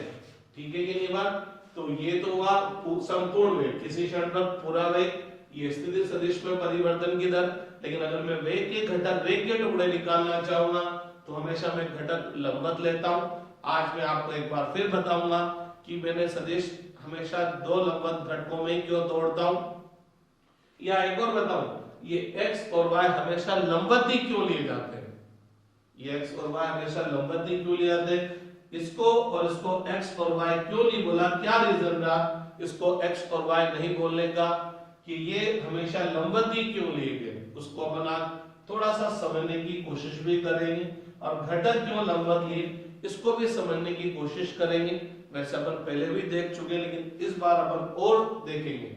ठीक है कि नहीं बात। तो ये तो हुआ संपूर्ण वेग, किसी क्षण पर पूरा वेग, ये स्थिति सदिश में परिवर्तन की दर। लेकिन अगर मैं वेग के घटक, वेग के टुकड़े निकालना चाहूंगा तो हमेशा मैं घटक लंबवत लेता हूं। आज मैं आपको एक बार फिर बताऊंगा कि मैंने सदिश हमेशा दो लंबवत घटकों में क्यों तोड़ता हूं, या एक और बताऊं ये x और y हमेशा लंबवत ही क्यों लिए जाते हैं, ये x और y हमेशा लंबवत ही क्यों लिए जाते हैं। इसको और इसको x और y क्यों नहीं बोला, क्या रीजन रहा इसको x और y नहीं बोलने का, कि ये हमेशा लंबवत ही क्यों लिए गए, उसको अपन आज थोड़ा सा समझने की कोशिश भी करेंगे। और घटक क्यों लंबवत लिए इसको भी समझने की कोशिश करेंगे। वैसे अपन पहले भी देख चुके हैं लेकिन इस बार अपन और देखेंगे।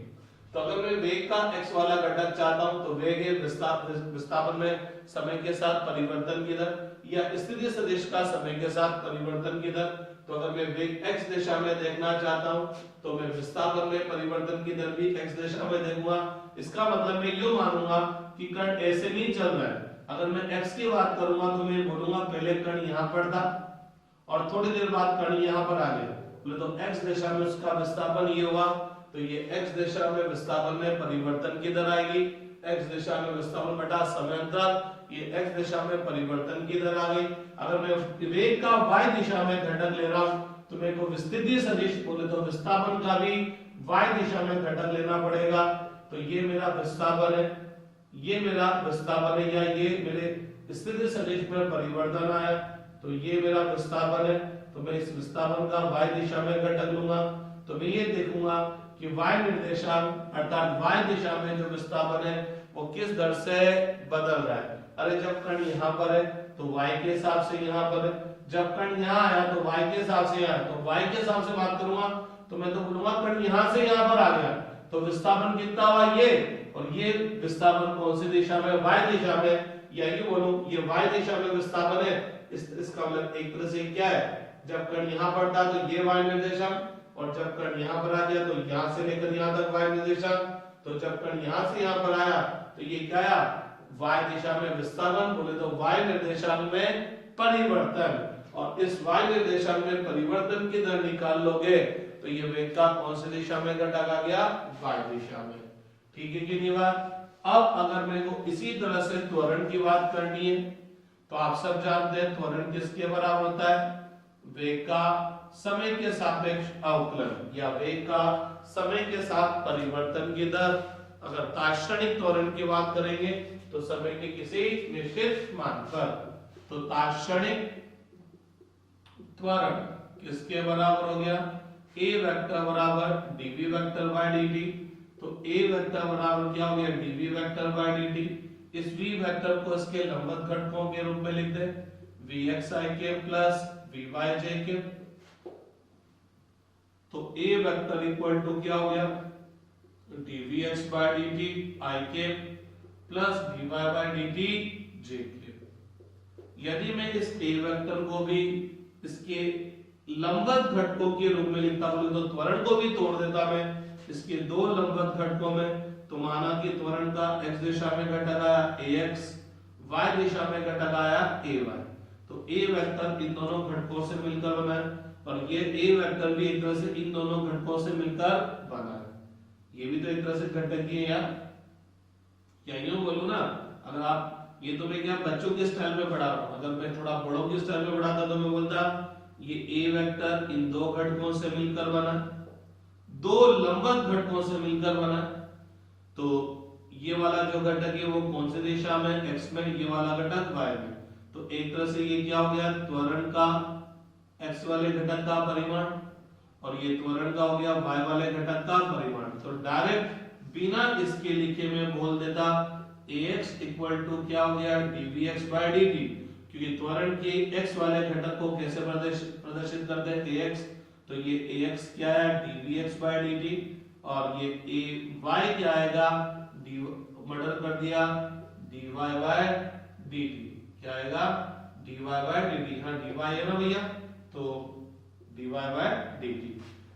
तो अगर मैं वेग का x वाला घटक चाहता हूं तो वेग है विस्थापन में समय के साथ परिवर्तन की दर, या स्थिति सदिश का समय के साथ परिवर्तन की दर। तो अगर मैं वेग x दिशा में देखना चाहता हूं तो मैं विस्थापन में परिवर्तन की दर भी x दिशा में देखूंगा। इसका मतलब मैं यूं मानूंगा कि कण ऐसे नहीं चल रहा है। अगर मैं x की बात करूंगा तो मैं बोलूंगा पहले कण यहां पर था और थोड़ी देर बाद कण यहां पर आ गया, बोले तो x दिशा में उसका विस्थापन ये हुआ, तो ये x दिशा में विस्थापन में परिवर्तन की दर आएगी। x दिशा में विस्थापन बटा समय अंतर, ये x दिशा में परिवर्तन की दर आ गई। अगर मैं वेग का y दिशा में घटक ले रहा हूं तो मेरे को स्थिति सदिश, बोले तो विस्थापन का भी y दिशा में घटक लेना पड़ेगा। तो ये मेरा विस्थापन है, ये मेरा विस्थापन है, या ये मेरे स्थिति सदिश में परिवर्तन आया तो ये मेरा विस्थापन है। तो मैं इस विस्थापन का y दिशा में घटक लूंगा तो मैं ये देखूंगा कि y निर्देशांक अर्थात y दिशा में जो विस्थापन है वो किस दर से बदल रहा है। अरे जब कण यहाँ पर है तो y के हिसाब से यहाँ पर है, जब कण यहाँ आया तो y के हिसाब से यहाँ, तो y के हिसाब से बात करूंगा तो मैं तो बोलूंगा कण यहाँ से यहाँ पर आ गया तो विस्थापन कितना हुआ ये, और ये विस्थापन कौन सी दिशा में, y दिशा में, या ये बोलूं ये y दिशा में विस्थापन है। इसका मतलब एक तरह से क्या है, जब कण यहाँ पर था तो ये y निर्देशांक, और जब कण यहाँ पर आ गया तो यहाँ से लेकर यहाँ तक y निर्देशांक, तो जब कण यहाँ से यहाँ पर आया तो ये क्या आया, y दिशा में विस्थापन, बोले तो y निर्देशांक में परिवर्तन। और इस y निर्देशांक में परिवर्तन की दर निकाल लोगे तो ये वेग का कौन सी दिशा में घटक आ गया, y दिशा में। ठीक है कि नहीं बात। अब अगर मेरे को इसी तरह से त्वरण की बात करनी है तो आप सब जानते हैं त्वरण किसके बराबर होता है, वेग का समय के सापेक्ष अवकलन या वेग का समय के साथ परिवर्तन की दर। अगर तात्क्षणिक त्वरण की बात करेंगे तो समय के किसी निश्चित मान पर, तो तात्क्षणिक त्वरण किसके बराबर हो गया, a वेक्टर बराबर dv वेक्टर बाय dt। तो तो a वेक्टर बराबर क्या हो गया dv वेक्टर बाय dt। इस v वेक्टर को इसके लंबवत घटकों के रूप में लिख दे vxi प्लस vyj। तो a वेक्टर इक्वल टू क्या हो गया dvx by dt i plus dy by dt j। यदि मैं इस a वेक्टर को भी इसके लंबवत घटकों के रूप में लिखता बोले तो त्वरण को भी तोड़ देता मैं इसके दो लंबवत घटकों में। तो माना कि त्वरण का x दिशा में घटक आया ax, y दिशा में घटक आया ay। तो a वेक्टर इन दोनों घटकों से मिलकर बना है और ये a वेक्टर भी एक तरह से इन दोनों घटकों से मिलकर बना है। ये भी तो एक तरह से घटक ही है यार, या यूं बोलूं ना, अगर आप ये तो मैं क्या बच्चों के स्टाइल में पढ़ा रहा हूं, अगर मैं थोड़ा बड़ों के स्टाइल में पढ़ाता तो मैं बोलता ये a वेक्टर इन दो घटकों से मिलकर बना, दो लंबवत घटकों से मिलकर बना। तो ये वाला जो घटक है वो कौन सी दिशा में x में, ये वाला घटक y में। तो एक तरह से ये क्या हो गया त्वरण का x वाले घटक का परिमाण और ये त्वरण का हो गया y वाले घटक का परिमाण। तो डायरेक्ट बिना इसके लिखे में बोल देता ax इक्वल टू क्या हो गया dvx बाय dt, क्योंकि त्वरण के x वाले घटक को कैसे प्रदर्शित करते हैं ax। तो ये ax क्या है dvx बाय dt और ये ay क्या आएगा मर्डर कर दिया dy बाय dt, क्या आएगा dy बाय dt। हाँ dy है ना भैया, तो dy बाय dt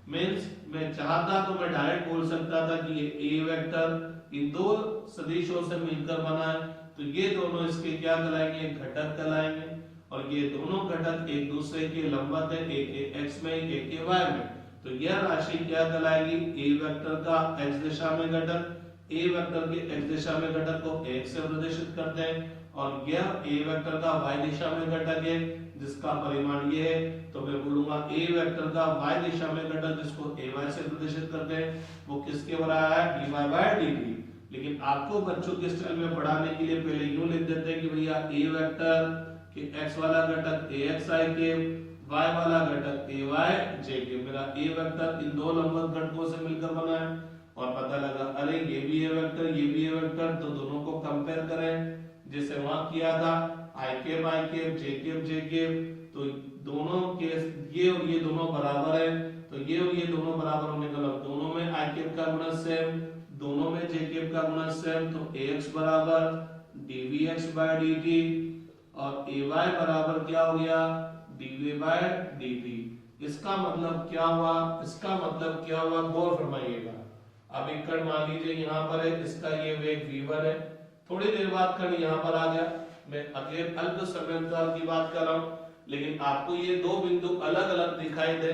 मींस मैं चाहता तो मैं डायरेक्ट बोल सकता था कि ये a वेक्टर इन दो सदिशों से मिलकर बना है। तो ये दोनों इसके क्या कहलाएंगे घटक कहलाएंगे और ये दोनों घटक एक दूसरे के लंबवत है, एक x में एक y में। तो यह राशि क्या कहलाएगी a वेक्टर का x दिशा में घटक, a वेक्टर के x दिशा में घटक को x से प्रदर्शित करते हैं और यह a वेक्टर का y दिशा में घटक है जिसका परिमाण ये है। तो मैं बोलूंगा a वेक्टर का y दिशा में घटक जिसको ay से प्रदर्शित करते हैं वो किसके बराबर है dy बाय dt। लेकिन आपको बच्चों के स्टाइल में पढ़ाने के लिए पहले यूं लिख देते हैं कि भैया a वेक्टर के x वाला घटक axi के y वाला घटक ayj के। मेरा a वेक्टर इन दो लंबवत घटकों से मिलकर बना है और पता लगा अरे ये भी a वेक्टर ये भी a वेक्टर, तो दोनों को कंपेयर करें जैसे वहां किया था i j तो दोनों के ये और ये दोनों बराबर है। तो ये और ये दोनों बराबर होने का मतलब दोनों में i का गुणज सेम, दोनों में j का गुणज सेम। तो ax बराबर dvx बाय dt और ay बराबर क्या हो गया dv बाय dt। इसका मतलब क्या हुआ, इसका मतलब क्या हुआ गौर फरमाइएगा। अब एक कण मान लीजिए यहाँ पर है, इसका ये वेग v1 है, थोड़ी देर बाद कण यहाँ पर आ गया। मैं अगले अल्प समयांतराल की बात कर रहा हूँ, लेकिन आपको ये दो बिंदु अलग अलग दिखाई दे,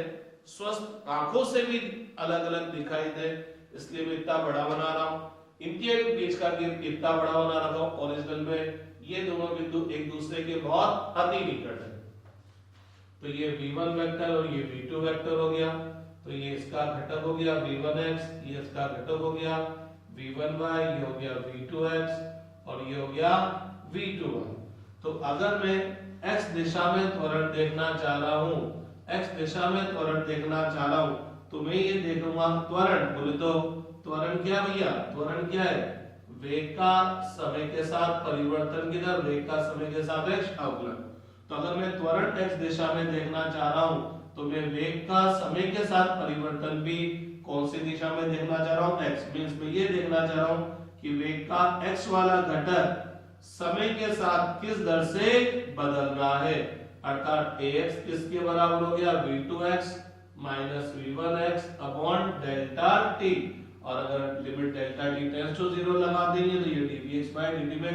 स्वस्थ आंखों से भी अलग अलग दिखाई दे, इसलिए मैं इतना बड़ा बना रहा हूँ। इनके बीच का इतना बड़ा बना रखा हूँ। ओरिजिनल में ये दोनों बिंदु एक दूसरे के बहुत अति निकट है। तो ये v1 वेक्टर और ये v2 वेक्टर हो गया। तो ये इसका घटक हो गया v1x, ये इसका घटक हो गया v1y, ये हो गया v2x और ये हो गया v2y। तो अगर मैं x दिशा में त्वरण देखना चाह रहा हूं, x दिशा में त्वरण देखना चाह रहा हूं, तो मैं ये देखूंगा त्वरण बोले तो त्वरण क्या भैया, त्वरण क्या है वेग का समय के साथ परिवर्तन की दर, वेग का समय के सापेक्ष अवकलन। तो अगर मैं त्वरण x दिशा में देखना चाह रहा हूं तो मैं वेग का समय के साथ परिवर्तन भी कौन सी दिशा में देखना चाह रहा हूं x मींस मैं ये देखना चाह रहा हूं कि वेग का x वाला घटक समय के साथ किस दर से बदल रहा है, अर्थात ax किसके बराबर हो गया v2x minus v1x upon delta t। और अगर limit delta t tends to 0 लगा देंगे तो ये dvx बाय dt में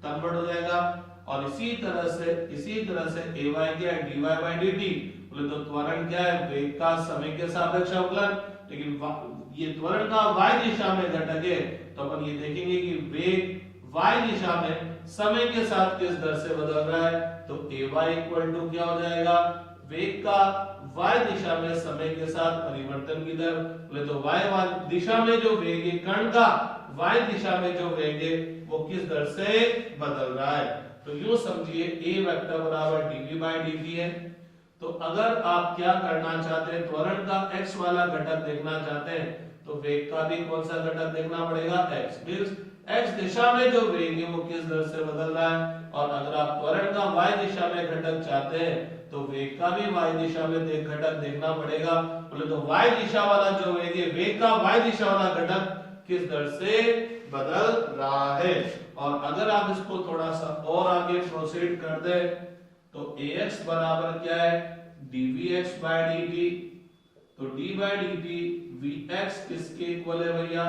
कन्वर्ट हो जाएगा। और इसी तरह से ay क्या है dy बाय dt, बोले तो त्वरण क्या है वेग का समय के सापेक्ष अवकलन, लेकिन ये त्वरण का y दिशा में घटक है। तो अपन ये देखेंगे कि वेग y दिशा में समय के साथ किस दर से बदल रहा है। तो ay इक्वल टू क्या हो जाएगा वेग का y दिशा में समय के साथ परिवर्तन की दर, बोले तो y दिशा में जो वेग है कण का y दिशा में जो वेग है वो किस दर से बदल रहा है। तो यूं समझिए a वेक्टर बराबर dv बाय dt है। तो अगर आप क्या करना चाहते हैं त्वरण का x वाला घटक देखना चाहते हैं तो वेग का भी कौन सा घटक देखना पड़ेगा, x। मींस x दिशा में जो वेग है वो किस दर से बदल रहा है। और अगर आप त्वरण का y दिशा में घटक चाहते हैं तो वेग का भी y दिशा में घटक देखना पड़ेगा। बोले तो y दिशा वाला जो वेग है, वेग का y दिशा वाला घटक किस दर से बदल रहा है। और अगर आप इसको थोड़ा सा और आगे प्रोसीड कर दे तो ax बराबर क्या है, dvx बाय dt। तो d बाय dt vx किसके इक्वल है भैया,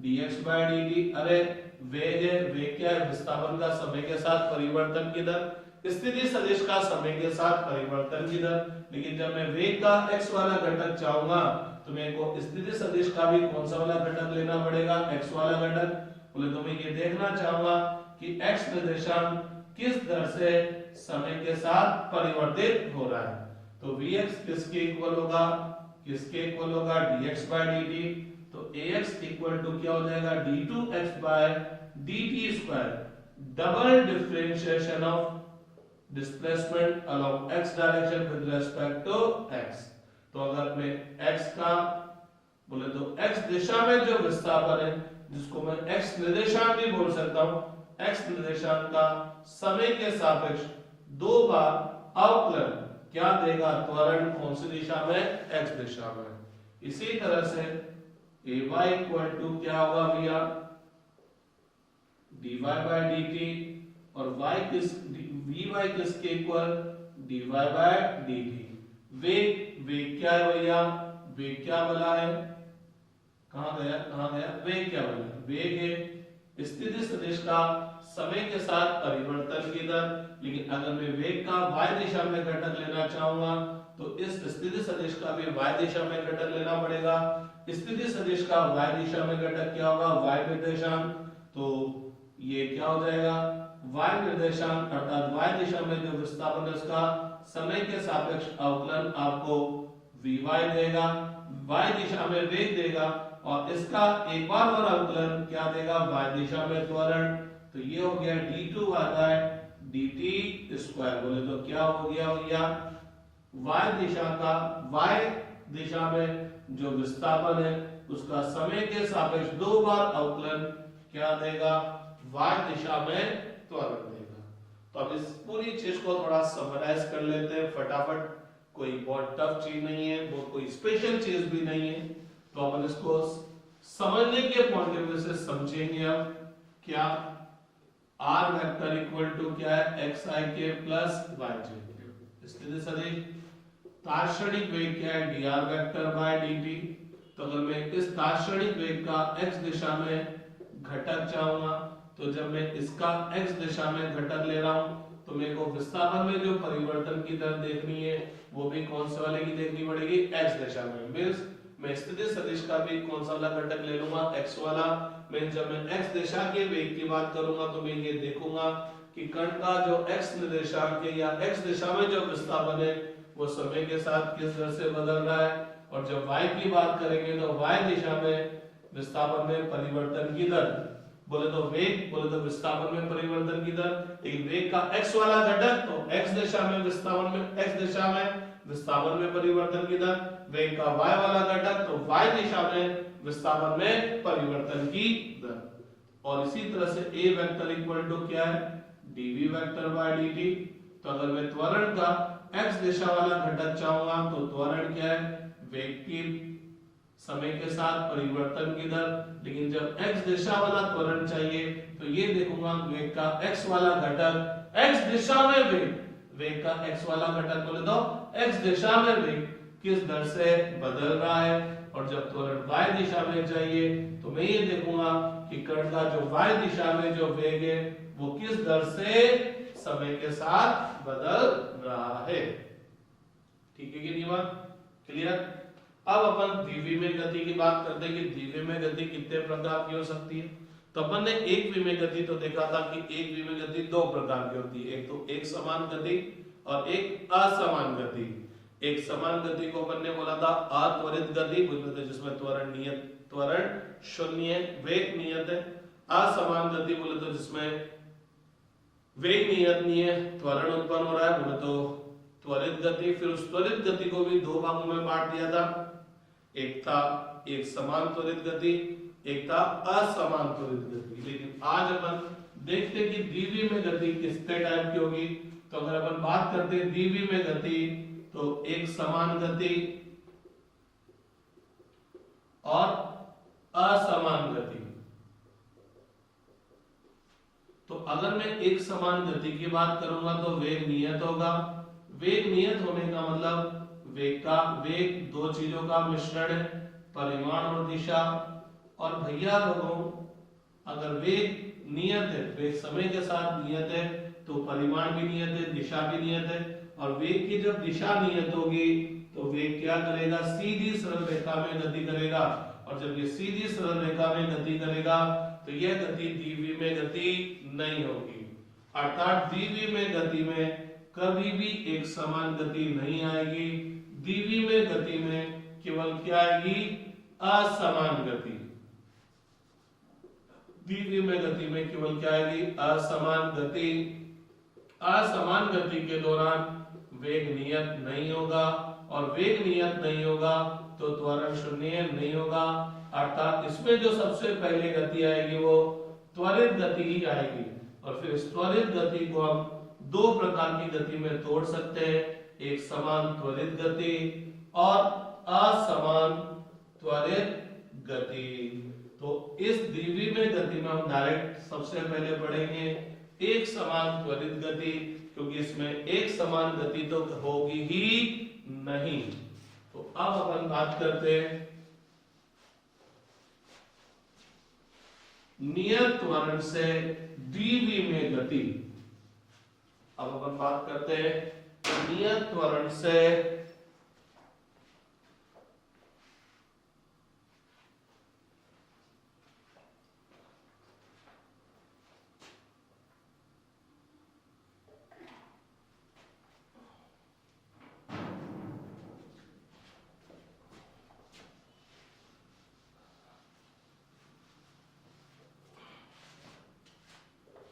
dx बाय dt। अरे वेग है, वेग क्या है, विस्थापन का समय के साथ परिवर्तन की दर, स्थिति सदिश का समय के साथ परिवर्तन की दर। लेकिन जब मैं वेग का x वाला घटक चाहूंगा तो मेरे को स्थिति सदिश का भी कौन सा वाला घटक लेना पड़ेगा, x वाला घटक। बोले तो मैं ये देखना चाहूंगा कि x निर्देशांक किस दर से समय के साथ परिवर्तित हो रहा है। तो vx किसके इक्वल होगा, किसके इक्वल होगा, dx बाय dt। तो ax इक्वल टू क्या हो जाएगा, d2x by dt square, double differentiation of displacement along x direction with respect to x। तो अगर मैं x का बोले तो x दिशा में जो विस्थापन है, जिसको मैं x निर्देशांक भी बोल सकता हूं, x निर्देशांक का समय के सापेक्ष दो बार अवकलन क्या देगा, त्वरण कौन सी दिशा में, x दिशा में। इसी तरह से ay इक्वल टू क्या होगा भैया, dy बाय dt। और vy किसके इक्वल, dy बाय dt। वेग क्या है भैया, वेग क्या बोला है, कहां गया वेग क्या बोला, वेग है स्थिति सदिश का समय के साथ परिवर्तन की दर। लेकिन अगर मैं वेग का y दिशा में घटक लेना चाहूंगा तो इस स्थिति सदिश का भी y दिशा में घटक लेना पड़ेगा। स्थिति सदिश का y दिशा में घटक क्या होगा, y निर्देशांक। तो ये क्या हो जाएगा, y निर्देशांक अर्थात y दिशा में जो विस्थापन है उसका समय के सापेक्ष अवकलन आपको vy देगा, y दिशा में वेग देगा, और इसका एक बार और अवकलन क्या देगा, y दिशा में त्वरण। तो ये हो गया d2y बाय dt स्क्वायर। बोले तो क्या हो गया भैया, y दिशा का, y दिशा में जो विस्थापन है उसका समय के सापेक्ष दो बार अवकलन क्या देगा, y दिशा में त्वरण देगा। तो अब इस पूरी चीज को थोड़ा समराइज कर लेते हैं फटाफट। कोई बहुत टफ चीज नहीं है, वो कोई स्पेशल चीज भी नहीं है। तो अपन इसको समझने के पॉइंट ऑफ व्यू से समझेंगे। अब क्या r वेक्टर इक्वल टू क्या है, xik प्लस yj। स्थिति सदिश तार्क्षणिक वेग क्या है, dr वेक्टर बाय dt। तो अगर मैं इस तार्क्षणिक वेग का x दिशा में घटक चाहूंगा तो जब मैं इसका x दिशा में घटक ले रहा हूं तो मेरे को विस्थापन में जो परिवर्तन की दर देखनी है वो भी कौन से वाले की देखनी पड़ेगी, x दिशा में। मींस मैं स्थिति सदिश का भी कौन सा वाला घटक ले लूंगा, x वाला। मैं जब मैं x दिशा के वेग की बात करूंगा तो मैं ये देखूंगा कि कण का जो x निर्देशांक है या x दिशा में जो विस्थापन है वो समय के साथ किस दर से बदल रहा है। और जब y की बात करेंगे तो y दिशा में विस्थापन में परिवर्तन की दर, बोले तो वेग, बोले तो विस्थापन में परिवर्तन की दर। लेकिन वेग का x वाला घटक तो x दिशा में विस्थापन में, x दिशा में विस्थापन में परिवर्तन की दर। वेग का y वाला घटक तो y दिशा में विस्थापन में परिवर्तन की दर। और इसी तरह से a वेक्टर इक्वल टू क्या है, dv वेक्टर बाय dt। तो अगर मैं त्वरण का x दिशा वाला घटक चाहूंगा तो त्वरण क्या है, वेग की समय के साथ परिवर्तन की दर। लेकिन जब x दिशा वाला त्वरण चाहिए तो ये देखूंगा वेग का x वाला घटक, x दिशा में वेग का x वाला घटक बोले तो x दिशा में वेग किस दर से बदल रहा है। और जब त्वरण y दिशा में चाहिए तो मैं ये देखूंगा कि कण का जो y दिशा में जो वेग है वो किस दर से समय के साथ बदल रहा है। ठीक है कि नहीं, बात क्लियर। अब अपन द्विविमीय गति की बात करते हैं कि द्विविमीय गति कितने प्रकार की हो सकती है। तो अपन ने एक विमीय गति तो देखा था कि एक विमीय गति दो प्रकार की होती है, एक तो एक समान गति और एक असमान गति। एक समान गति को अपन ने बोला था अत्वरित गति, जिसमें त्वरण नियत, त्वरण शून्य है, वेग नियत है। असमान गति बोले तो जिसमें वेग नियत नहीं है, त्वरण उत्पन्न हो रहा है, बोले तो त्वरित गति। फिर उस त्वरित गति को भी दो भागों में बांट दिया था, एक था एक समान त्वरित गति, एक था असमान त्वरित गति। लेकिन आज अपन देखते हैं कि द्विवीय में गति कितने टाइप की होगी। तो अगर अपन बात करते हैं द्विवीय में गति, तो एक समान गति और असमान गति। तो अगर मैं एक समान गति की बात करूंगा तो वेग नियत होगा। वेग नियत होने का मतलब वेग दो चीजों का मिश्रण है, परिमाण और दिशा। और भैया लोगों, अगर वेग नियत है, वेग समय के साथ नियत है, तो परिमाण भी नियत है, दिशा भी नियत है। और वेग की जब दिशा नियत होगी तो वेग क्या करेगा, सीधी सरल रेखा में गति करेगा। और जब ये सीधी सरल रेखा में गति करेगा तो यह गति द्विवीय में गति नहीं होगी। अर्थात द्विवीय में गति में कभी भी एक समान गति नहीं आएगी। द्विवीय में गति में केवल क्या आएगी, असमान गति। द्विवीय में गति में केवल क्या आएगी, असमान गति। असमान गति के दौरान वेग नियत नहीं होगा, और वेग नियत नहीं होगा तो त्वरण शून्य नहीं होगा। अर्थात इसमें जो सबसे पहले गति आएगी वो त्वरित गति ही आएगी। और फिर इस त्वरित गति को हम दो प्रकार की गति में तोड़ सकते हैं, एक समान त्वरित गति और असमान त्वरित गति। तो इस द्विवीय में गति में हम डायरेक्ट सबसे पहले पढ़ेंगे एक समान त्वरित गति, क्योंकि इसमें एक समान गति तो होगी ही नहीं। तो अब अपन बात करते हैं नियत त्वरण से द्विवीय में गति। अब अपन बात करते हैं नियत त्वरण से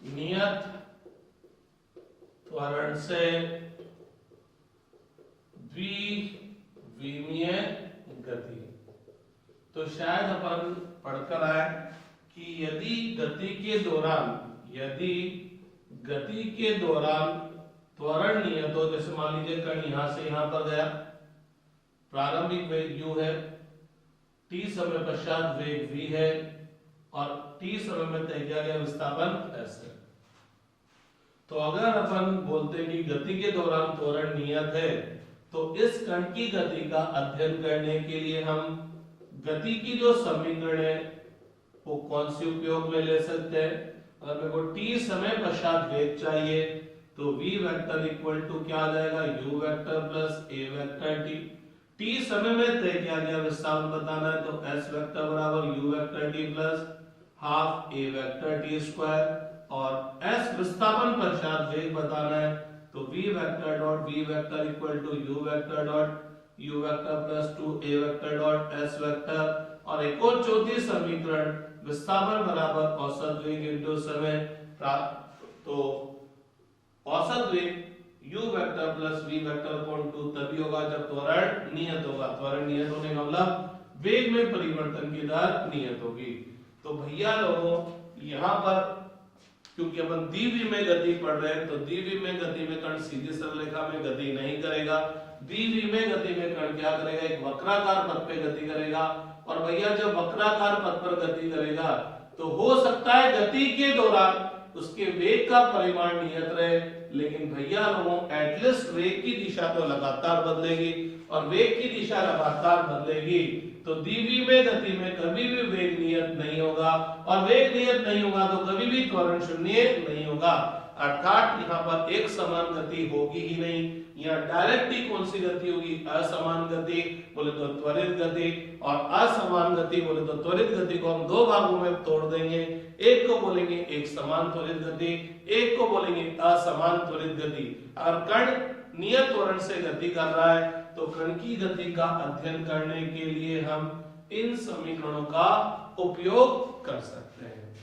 नियत त्वरण से द्विविमीय गति। तो शायद अपन पढ़कर आए कि यदि गति के दौरान त्वरण नियत हो, जैसे मान लीजिए कण यहां से यहां पर गया, प्रारंभिक वेग u है, t समय पश्चात वेग v है, और t समय में तय किया गया विस्थापन s है। तो अगर अपन बोलते हैं कि गति के दौरान त्वरण नियत है, तो इस कण की गति का अध्ययन करने के लिए हम गति की जो समीकरण है वो कौन सी उपयोग में ले सकते हैं। अगर मेरे को t समय पश्चात वेग चाहिए तो v वेक्टर इक्वल टू क्या आ जाएगा, u vector plus a vector t। t समय में तय किया गया विस्थापन बताना है तो s वेक्टर बराबर u vector t plus half a vector t square. और s विस्थापन पश्चात वेग बताना है तो v vector dot v vector equal to u vector dot u vector plus 2a vector dot s vector. और एक और चौथी समीकरण विस्थापन बराबर औसत वेग इनटू समय। तो औसत वेग u vector plus v vector upon 2 तभी होगा जब त्वरण नियत होगा। त्वरण नियत होने का मतलब वेग में परिवर्तन की दर नियत होगी। तो भैया लोगों, यहाँ पर क्योंकि अपन द्विविमीय में गति पढ़ रहे हैं, तो द्विविमीय में गति में कण सीधी सरल रेखा में गति नहीं करेगा। द्विविमीय में गति में कण क्या करेगा, एक वक्राकार पथ पे गति करेगा। और भैया जब वक्राकार पथ पर गति करेगा तो हो सकता है गति के दौरान उसके वेग का परिमाण नियत रहे, लेकिन भैया लोगों एटलीस्ट वेग की दिशा तो लगातार बदलेगी, और वेग की दिशा लगातार बदलेगी तो द्विविमीय में गति में कभी भी वेग नियत नहीं होगा, और वेग नियत नहीं होगा तो कभी भी त्वरण शून्य नहीं होगा। अर्थात यहाँ पर एक समान गति होगी ही नहीं। यहाँ डायरेक्ट ही कौन सी गति होगी, असमान गति बोले तो त्वरित गति, और असमान गति बोले तो त्वरित गति को हम दो भागों में तोड़ देंगे। एक को बोलेंगे एक समान त्वरित गति, एक को बोलेंगे असमान त्वरित गति। अगर कण नियत त्वरण से गति कर रहा है तो कण की गति का अध्ययन करने के लिए हम इन समीकरणों का उपयोग कर सकते हैं।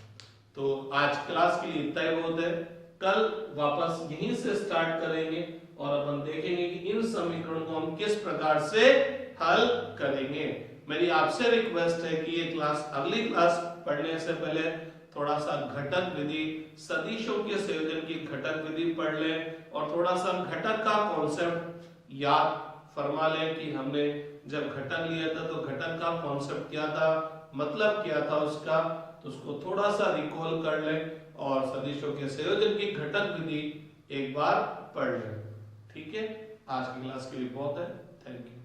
तो आज क्लास के लिए इतना ही बहुत है। कल वापस यहीं से स्टार्ट करेंगे और अपन देखेंगे कि इन समीकरणों को हम किस प्रकार से हल करेंगे। मेरी आपसे रिक्वेस्ट है कि ये क्लास, अगली क्लास पढ़ने से पहले थोड़ा सा घटक विधि, सदिशों के संयोजन की घटक विधि पढ़ लें और थोड़ा सा घटक का कॉन्सेप्ट याद फरमा लें कि हमने जब घटक लिया था तो घटक का कॉन्सेप्ट क्या था, मतलब क्या था उसका, तो उसको थोड़ा सा रिकॉल कर लें और सदिशों के संयोजन की घटक विधि एक बार पढ़ लें। ठीक है, आज की क्लास के लिए बहुत है। Thank you.